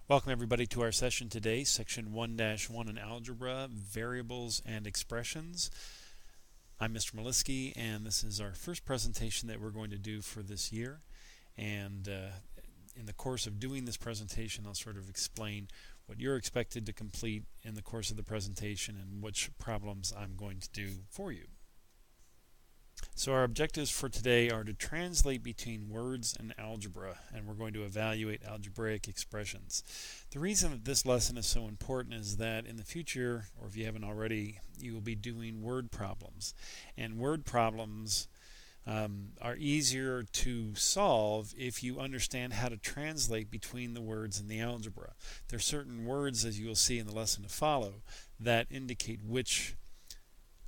Welcome everybody to our session today, section 1-1 in algebra, variables and expressions. I'm Mr. Maliski, and this is our first presentation that we're going to do for this year. And in the course of doing this presentation, I'll sort of explain what you're expected to complete in the course of the presentation and which problems I'm going to do for you. So our objectives for today are to translate between words and algebra, and we're going to evaluate algebraic expressions. The reason that this lesson is so important is that in the future, or if you haven't already, you will be doing word problems. And word problems are easier to solve if you understand how to translate between the words in the algebra. There are certain words, as you will see in the lesson to follow, that indicate which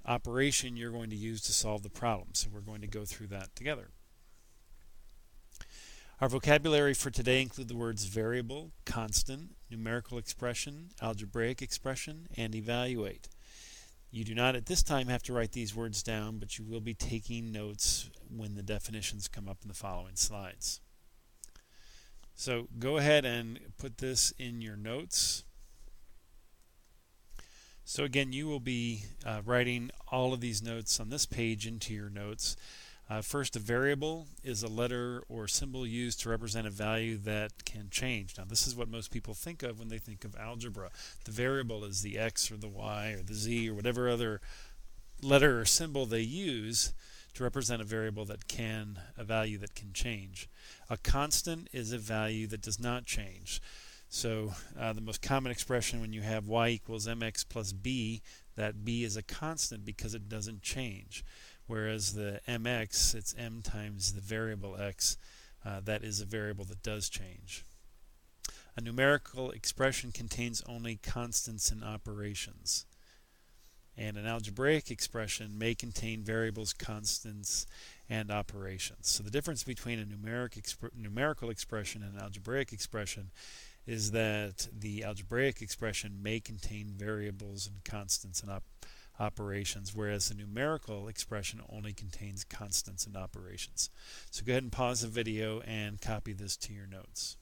operation you're going to use to solve the problem. So we're going to go through that together. Our vocabulary for today include the words variable, constant, numerical expression, algebraic expression, and evaluate. You do not at this time have to write these words down, but you will be taking notes when the definitions come up in the following slides. So go ahead and put this in your notes. So again, you will be writing all of these notes on this page into your notes. First, a variable is a letter or symbol used to represent a value that can change. Now, this is what most people think of when they think of algebra. The variable is the x or the y or the z or whatever other letter or symbol they use to represent a variable that can, a value that can change. A constant is a value that does not change. So the most common expression when you have y equals mx plus b, that b is a constant because it doesn't change. Whereas the mx, it's m times the variable x, that is a variable that does change. A numerical expression contains only constants and operations. And an algebraic expression may contain variables, constants, and operations. So the difference between a numerical expression and an algebraic expression is that the algebraic expression may contain variables and constants and operations, whereas the numerical expression only contains constants and operations. So go ahead and pause the video and copy this to your notes.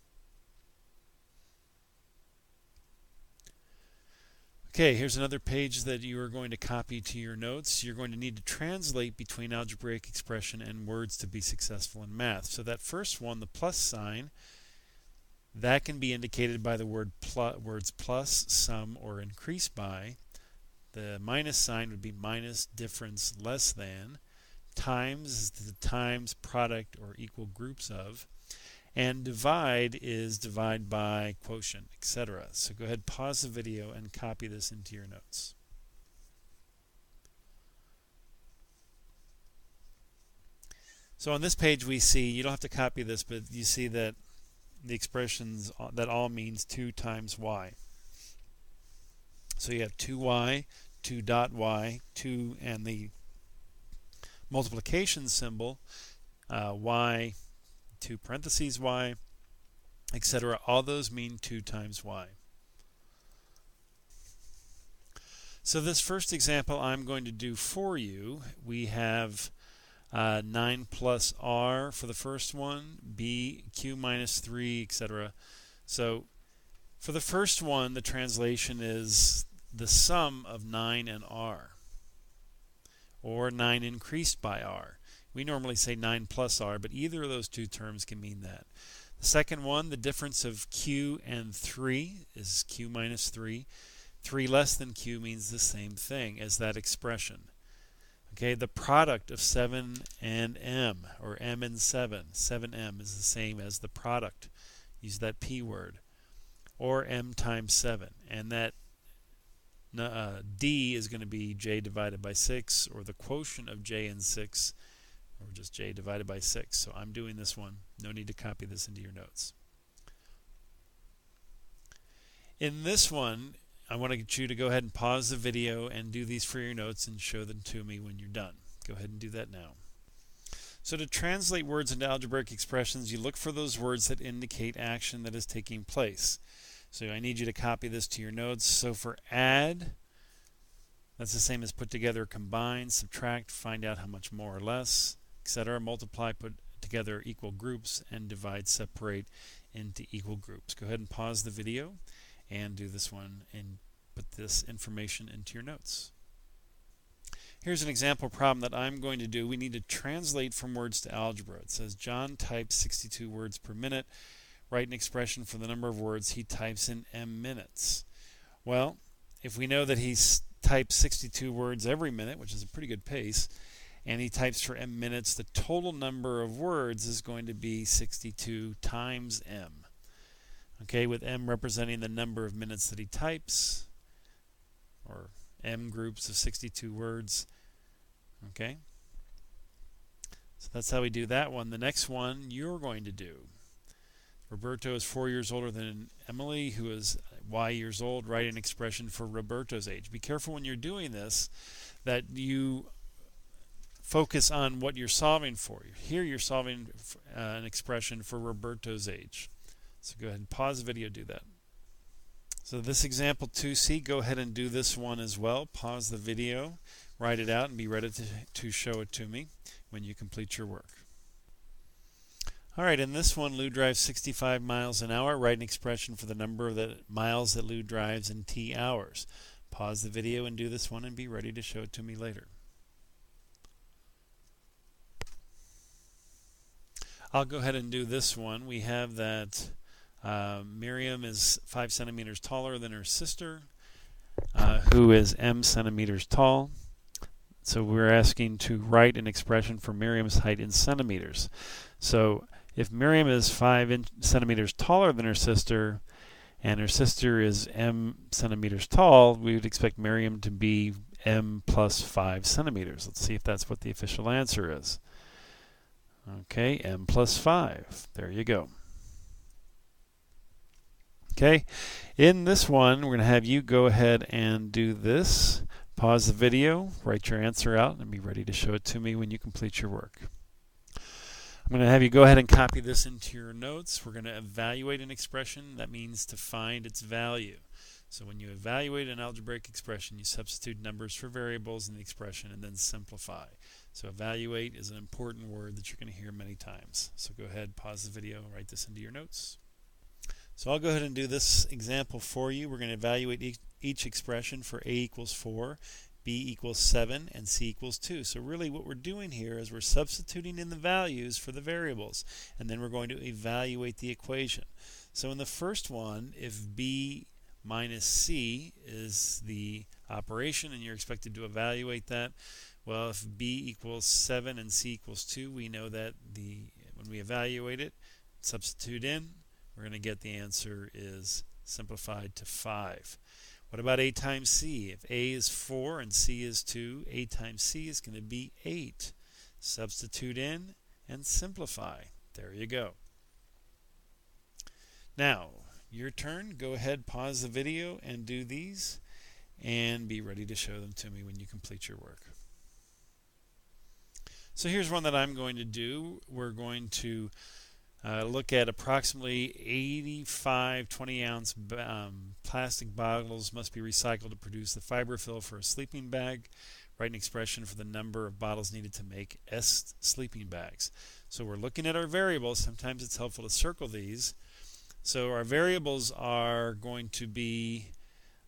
Okay, here's another page that you are going to copy to your notes. You're going to need to translate between algebraic expression and words to be successful in math. So that first one, the plus sign, that can be indicated by the words plus, sum, or increase by. The minus sign would be minus, difference, less than. Times is the times, product, or equal groups of. And divide is divide by, quotient, etc. So go ahead, pause the video, and copy this into your notes. So on this page we see, you don't have to copy this, but you see that the expressions that all means 2 times y. So you have 2y, 2 dot y, 2 and the multiplication symbol, y, 2 parentheses y, etc. All those mean 2 times y. So this first example I'm going to do for you, we have 9 plus r for the first one, b, q minus 3, etc. So for the first one, the translation is the sum of 9 and r, or 9 increased by r. We normally say 9 plus r, but either of those two terms can mean that. The second one, the difference of q and 3 is q minus 3. 3 less than q means the same thing as that expression. Okay, the product of 7 and m, or m and 7. 7m is the same as the product. Use that p word. Or m times 7. And that d is going to be j divided by 6, or the quotient of j and 6, or just j divided by 6. So I'm doing this one. No need to copy this into your notes. In this one, I want to get you to go ahead and pause the video and do these for your notes and show them to me when you're done. Go ahead and do that now. So to translate words into algebraic expressions, you look for those words that indicate action that is taking place. So I need you to copy this to your notes. So for add, that's the same as put together, combine, subtract, find out how much more or less, etc. Multiply, put together equal groups, and divide, separate into equal groups. Go ahead and pause the video and do this one and put this information into your notes. Here's an example problem that I'm going to do. We need to translate from words to algebra. It says John types 62 words per minute. Write an expression for the number of words he types in m minutes. Well, if we know that he types 62 words every minute, which is a pretty good pace, and he types for m minutes, the total number of words is going to be 62 times m. Okay, with m representing the number of minutes that he types, or m groups of 62 words. Okay, so that's how we do that one. The next one you're going to do. Roberto is 4 years older than Emily, who is Y years old. Write an expression for Roberto's age. Be careful when you're doing this that you focus on what you're solving for. Here you're solving an expression for Roberto's age. So go ahead and pause the video, do that. So this example 2C, go ahead and do this one as well. Pause the video, write it out, and be ready to show it to me when you complete your work. Alright, in this one, Lou drives 65 miles an hour. Write an expression for the number of the miles that Lou drives in T hours. Pause the video and do this one and be ready to show it to me later. I'll go ahead and do this one. We have that Miriam is 5 centimeters taller than her sister, who is m centimeters tall. So we're asking to write an expression for Miriam's height in centimeters. So if Miriam is 5 centimeters taller than her sister, and her sister is m centimeters tall, we would expect Miriam to be m plus 5 centimeters. Let's see if that's what the official answer is. Okay, m plus 5. There you go. Okay, in this one, we're going to have you go ahead and do this. Pause the video, write your answer out, and be ready to show it to me when you complete your work. I'm going to have you go ahead and copy this into your notes. We're going to evaluate an expression. That means to find its value. So when you evaluate an algebraic expression, you substitute numbers for variables in the expression and then simplify. So evaluate is an important word that you're going to hear many times. So go ahead, pause the video, write this into your notes. So I'll go ahead and do this example for you. We're going to evaluate each expression for a equals 4, b equals 7, and c equals 2. So really what we're doing here is we're substituting in the values for the variables, and then we're going to evaluate the equation. So in the first one, if b minus c is the operation and you're expected to evaluate that, well, if b equals 7 and c equals 2, we know that when we evaluate it, substitute in, we're going to get the answer is simplified to 5. What about a times c? If a is 4 and c is 2, a times c is going to be 8. Substitute in and simplify. There you go. Now, your turn. Go ahead, pause the video and do these, and be ready to show them to me when you complete your work. So here's one that I'm going to do. We're going to look at approximately 85 20-ounce plastic bottles must be recycled to produce the fiber fill for a sleeping bag. Write an expression for the number of bottles needed to make S sleeping bags. So we're looking at our variables. Sometimes it's helpful to circle these. So our variables are going to be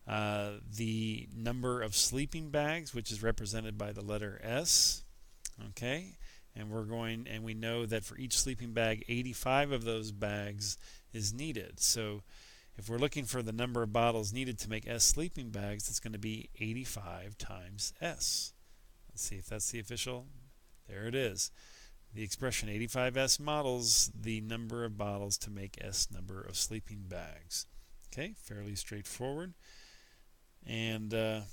the number of sleeping bags, which is represented by the letter S. Okay, and we know that for each sleeping bag, 85 of those bags is needed. So if we're looking for the number of bottles needed to make S sleeping bags, it's going to be 85 times S. Let's see if that's the official. There it is. The expression 85S models the number of bottles to make S number of sleeping bags. Okay, fairly straightforward. And I'm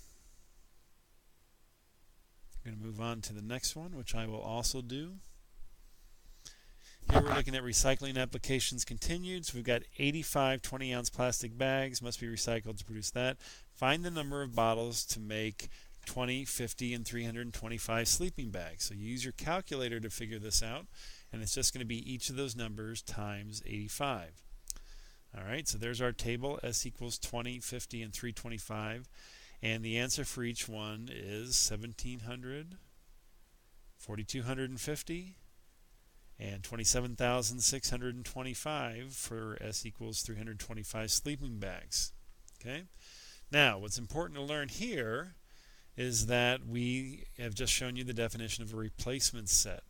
going to move on to the next one, which I will also do. Here we're looking at recycling applications continued. So we've got 85 20-ounce plastic bags must be recycled to produce that. Find the number of bottles to make 20, 50, and 325 sleeping bags. So you use your calculator to figure this out, and it's just going to be each of those numbers times 85. All right, so there's our table. S equals 20, 50, and 325. And the answer for each one is 1,700, 4,250, and 27,625 for S equals 325 sleeping bags. Okay. Now, what's important to learn here is that we have just shown you the definition of a replacement set.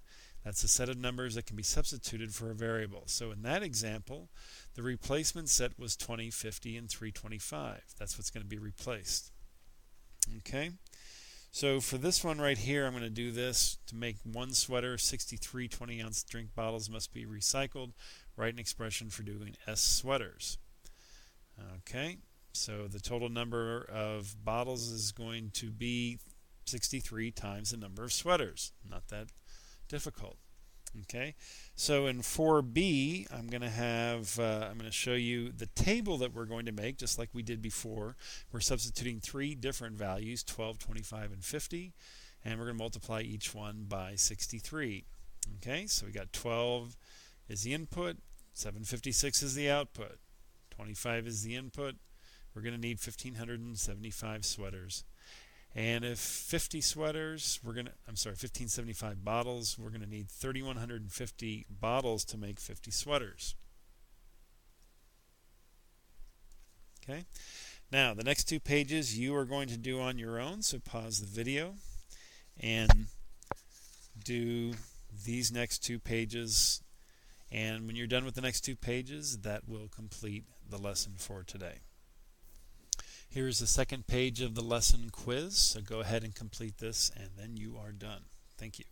That's a set of numbers that can be substituted for a variable. So in that example, the replacement set was 20, 50, and 325. That's what's going to be replaced. Okay? So for this one right here, I'm going to do this. To make one sweater, 63 20-ounce drink bottles must be recycled. Write an expression for doing S sweaters. Okay? So the total number of bottles is going to be 63 times the number of sweaters. Not that difficult. Okay, so in 4b, I'm going to show you the table that we're going to make, just like we did before. We're substituting three different values, 12, 25, and 50, and we're going to multiply each one by 63. Okay, so we got 12 is the input, 756 is the output, 25 is the input. We're going to need 1,575 sweaters. And if 50 sweaters, 1,575 bottles, we're going to need 3,150 bottles to make 50 sweaters. Okay. Now, the next two pages you are going to do on your own, so pause the video and do these next two pages. And when you're done with the next two pages, that will complete the lesson for today. Here's the second page of the lesson quiz, so go ahead and complete this, and then you are done. Thank you.